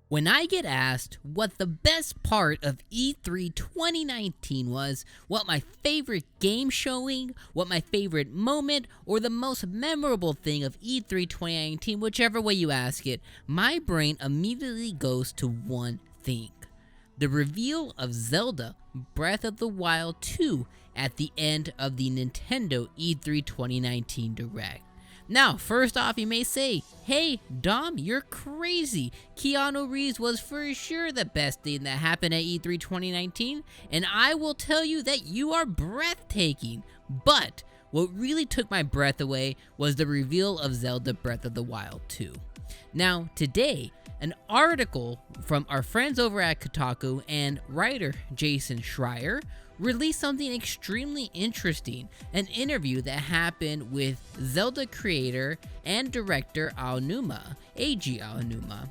When I get asked what the best part of E3 2019 was, what my favorite game showing, what my favorite moment, or the most memorable thing of E3 2019, whichever way you ask it, my brain immediately goes to one thing: the reveal of Zelda Breath of the Wild 2 at the end of the Nintendo E3 2019 Direct. Now, first off, you may say, hey, Dom, you're crazy. Keanu Reeves was for sure the best thing that happened at E3 2019, and I will tell you that you are breathtaking. But what really took my breath away was the reveal of Zelda Breath of the Wild 2. Now, today, an article from our friends over at Kotaku and writer Jason Schreier released something extremely interesting, an interview that happened with Zelda creator and director Aonuma, Eiji Aonuma.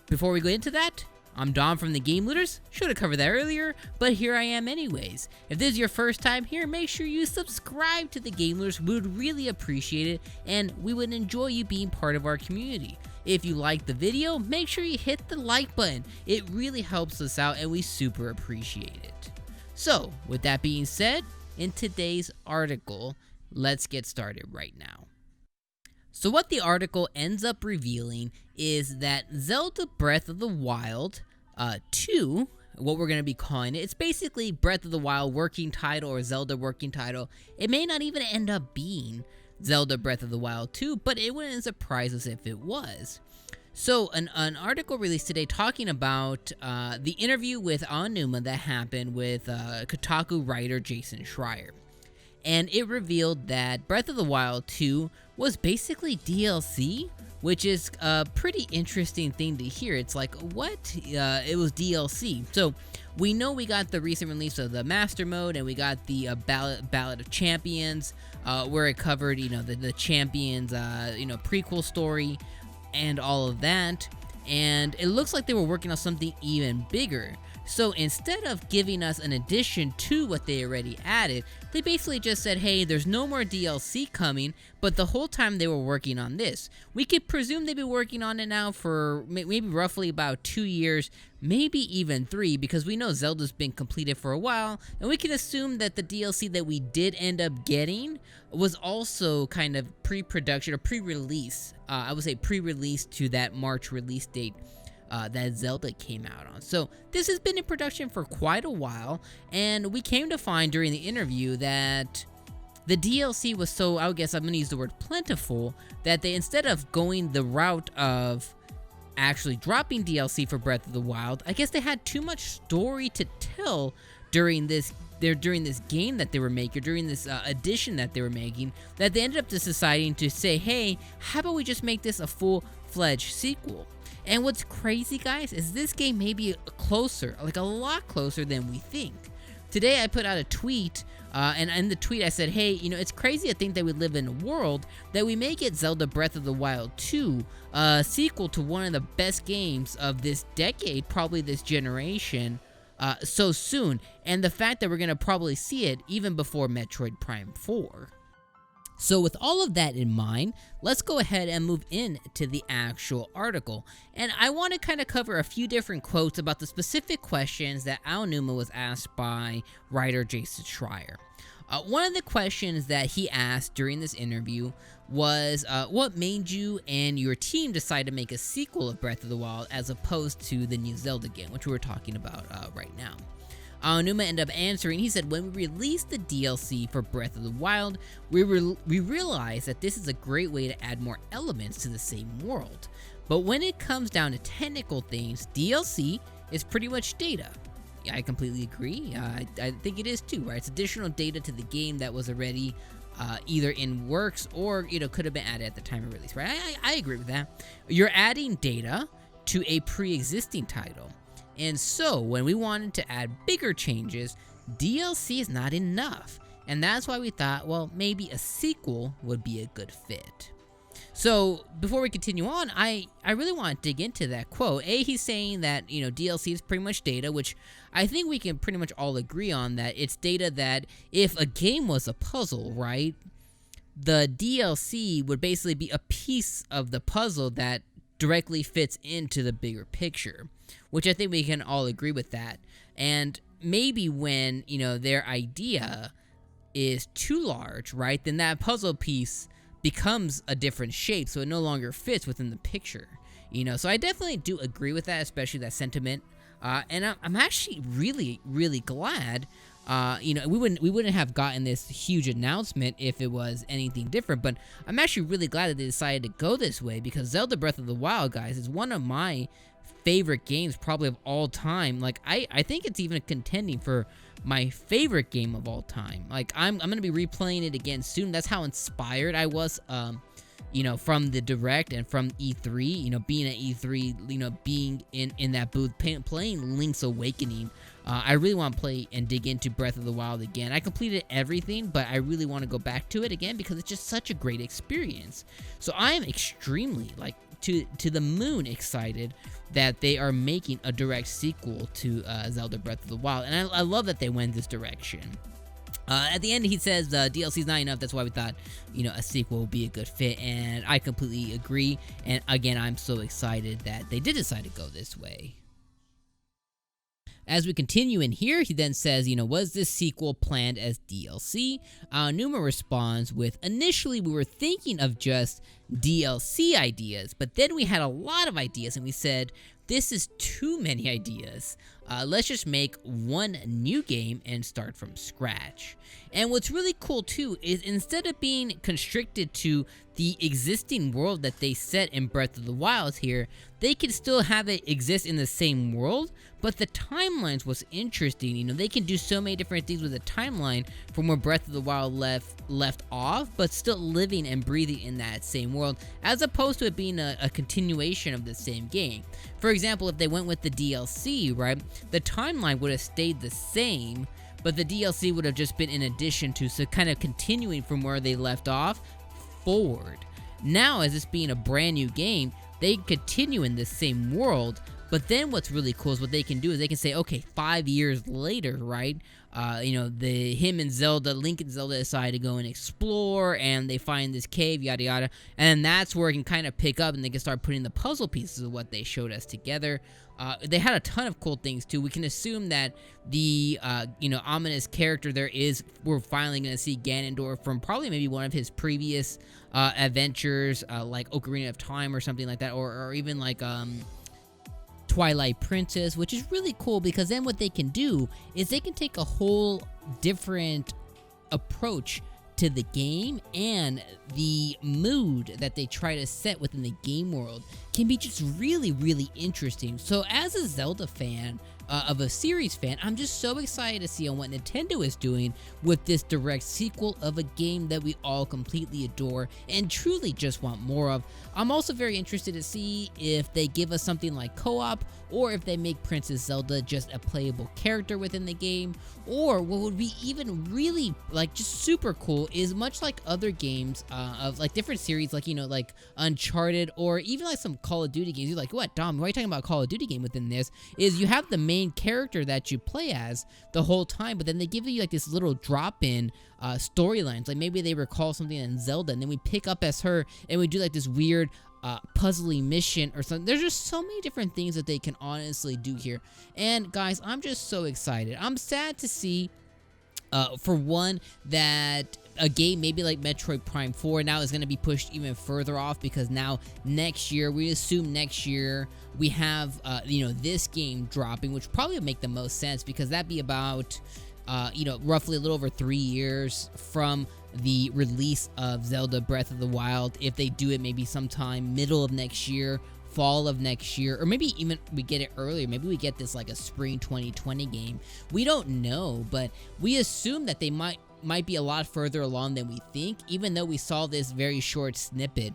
Before we go into that, I'm Dom from the Game Looters. Should have covered that earlier, but here I am anyways. If this is your first time here, make sure you subscribe to the Game Looters. We would really appreciate it, and we would enjoy you being part of our community. If you like the video, make sure you hit the like button. It really helps us out, and we super appreciate it. So, with that being said, in today's article, let's get started right now. So what the article ends up revealing is that Zelda Breath of the Wild 2, what we're going to be calling it, it's basically Breath of the Wild working title or Zelda working title. It may not even end up being Zelda Breath of the Wild 2, but it wouldn't surprise us if it was. So, an article released today talking about the interview with Aonuma that happened with Kotaku writer Jason Schreier. And it revealed that Breath of the Wild 2 was basically DLC, which is a pretty interesting thing to hear. It's like, what? It was DLC. So, we know we got the recent release of the Master Mode, and we got the Ballad of Champions, where it covered, the Champions, prequel story, and all of that, and it looks like they were working on something even bigger. So instead of giving us an addition to what they already added, they basically just said, hey, there's no more DLC coming, but the whole time they were working on this. We could presume they've been working on it now for maybe roughly about 2 years, maybe even 3, because we know Zelda's been completed for a while, and we can assume that the DLC that we did end up getting was also kind of pre-production or pre-release. I would say pre-release to that March release date that Zelda came out on. So this has been in production for quite a while, and we came to find during the interview that the DLC was so, I guess I'm going to use the word plentiful, that they, instead of going the route of actually dropping DLC for Breath of the Wild, I guess they had too much story to tell during this game that they were making, during this edition that they were making, that they ended up just deciding to say, hey, how about we just make this a full-fledged sequel? And what's crazy, guys, is this game may be closer, like a lot closer than we think. Today I put out a tweet, and in the tweet I said, hey, it's crazy to think that we live in a world that we may get Zelda Breath of the Wild 2, a sequel to one of the best games of this decade, probably this generation, so soon, and the fact that we're going to probably see it even before Metroid Prime 4. So with all of that in mind, let's go ahead and move into the actual article. And I want to kind of cover a few different quotes about the specific questions that Aonuma was asked by writer Jason Schreier. One of the questions that he asked during this interview was, what made you and your team decide to make a sequel of Breath of the Wild as opposed to the new Zelda game, which we were talking about right now? Aonuma ended up answering. He said, when we released the DLC for Breath of the Wild, we realized that this is a great way to add more elements to the same world. But when it comes down to technical things, DLC is pretty much data. Yeah, I completely agree. I think it is too, right? It's additional data to the game that was already either in works or, could have been added at the time of release, right? I agree with that. You're adding data to a pre-existing title. And so, when we wanted to add bigger changes, DLC is not enough. And that's why we thought, well, maybe a sequel would be a good fit. So, before we continue on, I really want to dig into that quote. He's saying that, DLC is pretty much data, which I think we can pretty much all agree on, that it's data that if a game was a puzzle, right, the DLC would basically be a piece of the puzzle that directly fits into the bigger picture, which I think we can all agree with that. And maybe when, their idea is too large, right, then that puzzle piece becomes a different shape, so it no longer fits within the picture. So I definitely do agree with that, especially that sentiment. And I'm actually really, really glad. We wouldn't have gotten this huge announcement if it was anything different. But I'm actually really glad that they decided to go this way, because Zelda Breath of the Wild, guys, is one of my favorite games probably of all time. Like, I think it's even contending for my favorite game of all time. Like, I'm gonna be replaying it again soon. That's how inspired I was. From the Direct and from E3, being at E3, being in that booth, playing Link's Awakening. I really want to play and dig into Breath of the Wild again. I completed everything, but I really want to go back to it again because it's just such a great experience. So I am extremely, to the moon excited that they are making a direct sequel to Zelda Breath of the Wild. And I love that they went this direction. At the end, he says DLC is not enough. That's why we thought, a sequel would be a good fit. And I completely agree. And again, I'm so excited that they did decide to go this way. As we continue in here, he then says, was this sequel planned as DLC? Aonuma responds with, initially we were thinking of just DLC ideas, but then we had a lot of ideas and we said, this is too many ideas. Let's just make one new game and start from scratch. And what's really cool too is instead of being constricted to the existing world that they set in Breath of the Wild here, they can still have it exist in the same world, but the timelines was interesting. They can do so many different things with the timeline from where Breath of the Wild left off, but still living and breathing in that same world, as opposed to it being a continuation of the same game. For example, if they went with the DLC, right, the timeline would have stayed the same, but the DLC would have just been in addition to, so kind of continuing from where they left off forward. Now, as this being a brand new game, they continue in this same world, but then what's really cool is what they can do is they can say, okay, 5 years later, right, him and Zelda, Link and Zelda decide to go and explore, and they find this cave, yada yada, and that's where it can kind of pick up, and they can start putting the puzzle pieces of what they showed us together. They had a ton of cool things too. We can assume that the ominous character we're finally going to see Ganondorf from probably maybe one of his previous adventures, like Ocarina of Time or something like that, or even like Twilight Princess, which is really cool because then what they can do is they can take a whole different approach to the game, and the mood that they try to set within the game world can be just really, really interesting. So as a Zelda fan, of a series fan, I'm just so excited to see on what Nintendo is doing with this direct sequel of a game that we all completely adore and truly just want more of. I'm also very interested to see if they give us something like co-op, or if they make Princess Zelda just a playable character within the game, or what would be even really just super cool is much like other games of different series, like Uncharted, or even like some Call of Duty games. You're like, what, Dom, why are you talking about Call of Duty game within this? Is you have the main character that you play as the whole time, but then they give you this little drop-in storylines. Like maybe they recall something in Zelda, and then we pick up as her, and we do this weird puzzly mission or something. There's just so many different things that they can honestly do here. And guys, I'm just so excited. I'm sad to see, for one, that a game maybe like Metroid Prime 4 now is going to be pushed even further off, because now next year, we assume next year we have this game dropping, which probably would make the most sense, because that'd be about roughly a little over 3 years from the release of Zelda Breath of the Wild. If they do it maybe sometime middle of next year, fall of next year, or maybe even we get it earlier. Maybe we get this like a spring 2020 game. We don't know, but we assume that they might be a lot further along than we think, even though we saw this very short snippet.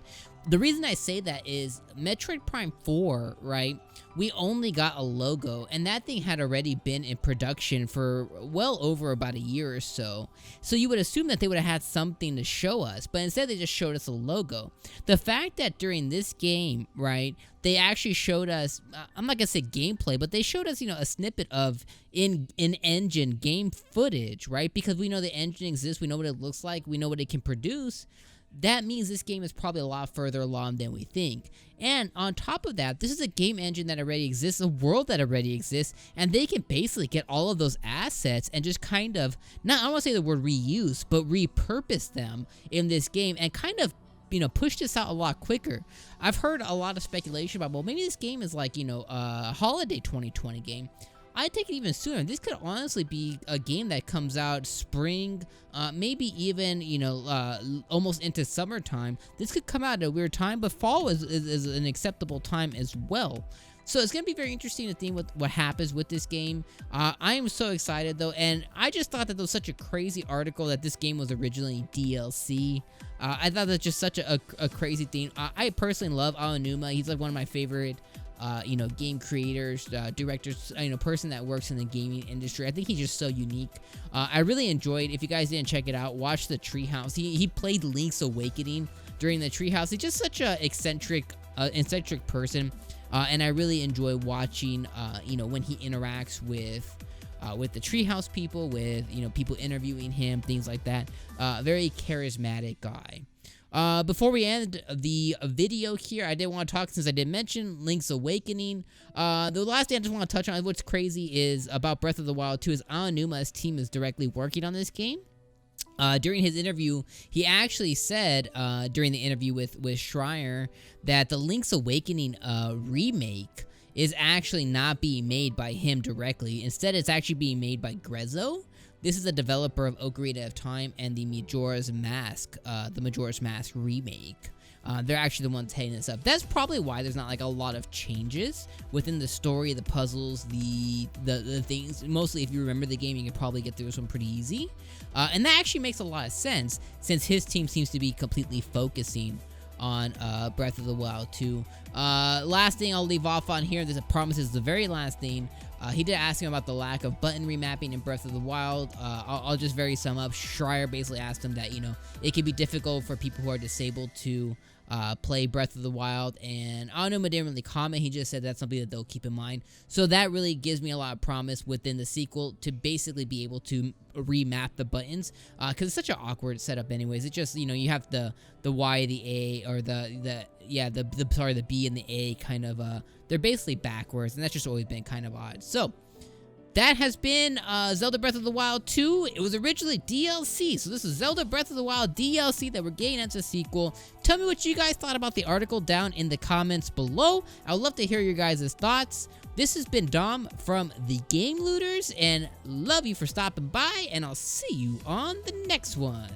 The reason I say that is Metroid Prime 4, right? We only got a logo, and that thing had already been in production for well over about a year or so. So you would assume that they would have had something to show us, but instead they just showed us a logo. The fact that during this game, right, they actually showed us, I'm not gonna say gameplay, but they showed us, a snippet of in-engine game footage, right? Because we know the engine exists, we know what it looks like, we know what it can produce. that means this game is probably a lot further along than we think. And on top of that, this is a game engine that already exists, a world that already exists, and they can basically get all of those assets and just kind of, not, I don't want to say the word reuse, but repurpose them in this game and kind of, push this out a lot quicker. I've heard a lot of speculation about, well, maybe this game is like, a holiday 2020 game. I take it even sooner. This could honestly be a game that comes out spring, maybe even, almost into summertime. This could come out at a weird time, but fall is an acceptable time as well. So it's going to be very interesting to see what happens with this game. I am so excited, though, and I just thought that there was such a crazy article that this game was originally DLC. I thought that's just such a crazy thing. I personally love Aonuma. He's like one of my favorite game creators, directors, person that works in the gaming industry. I think he's just so unique. I really enjoyed, if you guys didn't check it out, watch the Treehouse. He played Link's Awakening during the Treehouse. He's just such a eccentric person, and I really enjoy watching, when he interacts with the Treehouse people, with, people interviewing him, things like that. Very charismatic guy. Before we end the video here, I did want to talk, since I did mention Link's Awakening. The last thing I just want to touch on, what's crazy is about Breath of the Wild 2, is Aonuma's team is directly working on this game. During his interview, he actually said, during the interview with Schreier, that the Link's Awakening remake is actually not being made by him directly. Instead, it's actually being made by Grezzo. This is a developer of Ocarina of Time and the Majora's Mask remake. They're actually the ones heading this up. That's probably why there's not like a lot of changes within the story, the puzzles, the things. Mostly, if you remember the game, you can probably get through this one pretty easy. And that actually makes a lot of sense, since his team seems to be completely focusing on Breath of the Wild 2. Last thing I'll leave off on here, this promises the very last thing. He did ask him about the lack of button remapping in Breath of the Wild. I'll just very sum up. Schreier basically asked him that, it can be difficult for people who are disabled to play Breath of the Wild, and Aonuma didn't really comment. He just said that's something that they'll keep in mind. So that really gives me a lot of promise within the sequel to basically be able to remap the buttons, because it's such an awkward setup anyways. It just, you have the Y, the A, or the B and the A kind of, they're basically backwards, and that's just always been kind of odd. So that has been Zelda Breath of the Wild 2. It was originally DLC, so this is Zelda Breath of the Wild DLC that we're getting as a sequel. Tell me what you guys thought about the article down in the comments below. I would love to hear your guys' thoughts. This has been Dom from the Game Looters, and love you for stopping by, and I'll see you on the next one.